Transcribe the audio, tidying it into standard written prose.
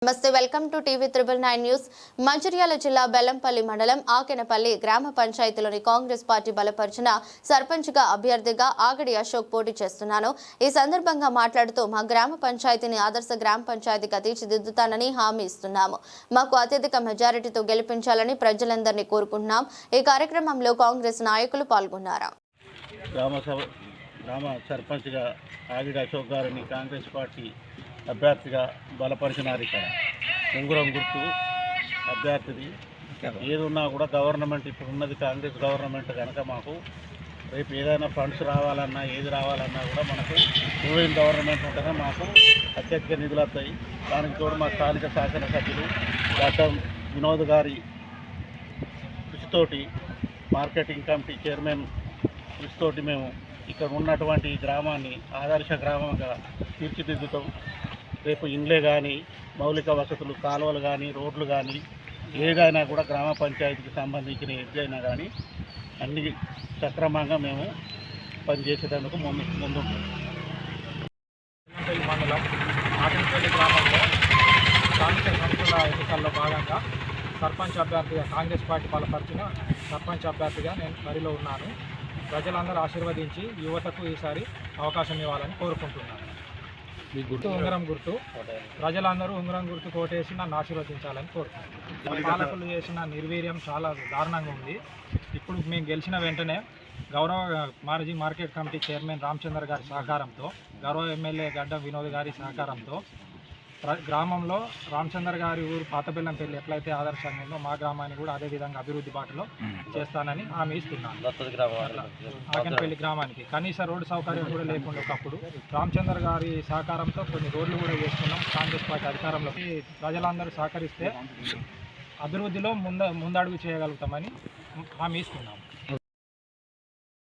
నమస్తే welcome to TV 999 news. Mancherial జిల్లా బెల్లంపల్లి మండలం ఆకెనపల్లి గ్రామ పంచాయతీలోని కాంగ్రెస్ పార్టీ బలపరిచిన సర్పంచ్గా అభ్యర్థిగా ఆగడి అశోక్ పోటీ చేస్తున్నాను. ఈ సందర్భంగా మాట్లాడుతూ మా గ్రామ పంచాయతీని ఆదర్శ గ్రామ పంచాయతీగా తీర్చిదిద్దుతానని హామీ ఇస్తున్నాము. మాకు అత్యధిక మెజారిటీతో గెలిపించాలని ప్రజలందరినీ కోరుకుంటున్నాం. ఈ కార్యక్రమంలో కాంగ్రెస్ నాయకులు పాల్గొన్నారు. గ్రామ సర్పంచ్గా ఆగిడి అశోక్ గారిని కాంగ్రెస్ పార్టీ అభ్యర్థిగా బలపరిచినారు. ఇక్కడ ఉంగురం గుర్తు అభ్యర్థిది ఏది ఉన్నా కూడా గవర్నమెంట్ ఇప్పుడు ఉన్నది కాంగ్రెస్ గవర్నమెంట్ కనుక మాకు రేపు ఏదైనా ఫండ్స్ రావాలన్నా ఏది రావాలన్నా కూడా మనకు రూలింగ్ గవర్నమెంట్ ఉంటేనే మాకు అత్యధిక నిధులు వస్తాయి. దానికి తోడు మా స్థానిక శాసనసభ్యులు డాక్టర్ వినోద్ గారి కృషితోటి మార్కెటింగ్ కమిటీ చైర్మన్ కృషితోటి మేము ఇక్కడ ఉన్నటువంటి గ్రామాన్ని ఆదర్శ గ్రామంగా తీర్చిదిద్దుతాం. రేపు ఇండ్లే కానీ మౌలిక వసతులు కాలువలు కానీ రోడ్లు కానీ ఏదైనా కూడా గ్రామ పంచాయతీకి సంబంధించిన ఏదైనా కానీ అన్ని సక్రమంగా మేము పనిచేసేందుకు ముందు మండలం ఆకెనపల్లి గ్రామంలో స్థానిక సంస్థల ఎన్నికల్లో భాగంగా సర్పంచ్ అభ్యర్థిగా కాంగ్రెస్ పార్టీ బలపరిచిన సర్పంచ్ అభ్యర్థిగా నేను బరిలో ఉన్నాను. ప్రజలందరూ ఆశీర్వదించి యువతకు ఈసారి అవకాశం ఇవ్వాలని కోరుకుంటున్నాను. మీ గుర్తు ఉంగరం గుర్తు, ప్రజలందరూ ఉంగరం గుర్తు కోటేసి నన్ను ఆశీర్వదించాలని కోరుకుంటున్నాను. పాలకులు చేసిన నిర్వీర్యం చాలా దారుణంగా ఉంది. ఇప్పుడు మేము గెలిచిన వెంటనే గౌరవ మాజీ మార్కెట్ కమిటీ చైర్మన్ రామచంద్ర గారి సహకారంతో, గౌరవ ఎమ్మెల్యే గడ్డం వినోద్ గారి సహకారంతో గ్రామంలో రామచంద్ర గారి ఊరు పాతబెల్లంపల్లి ఎట్లయితే ఆదర్శంగా ఉందో మా గ్రామాన్ని కూడా అదే విధంగా అభివృద్ధి బాటలో చేస్తానని హామీ ఇస్తున్నాను. ఆకెనపల్లి గ్రామానికి కనీస రోడ్డు సౌకర్యం కూడా లేకుండా ఒకప్పుడు రామచంద్ర గారి సహకారంతో కొన్ని రోడ్లు కూడా వేసుకున్నాం. కాంగ్రెస్ పార్టీ అధికారంలోకి ప్రజలందరూ సహకరిస్తే అభివృద్ధిలో ముందడుగు చేయగలుగుతామని హామీ ఇస్తున్నాం.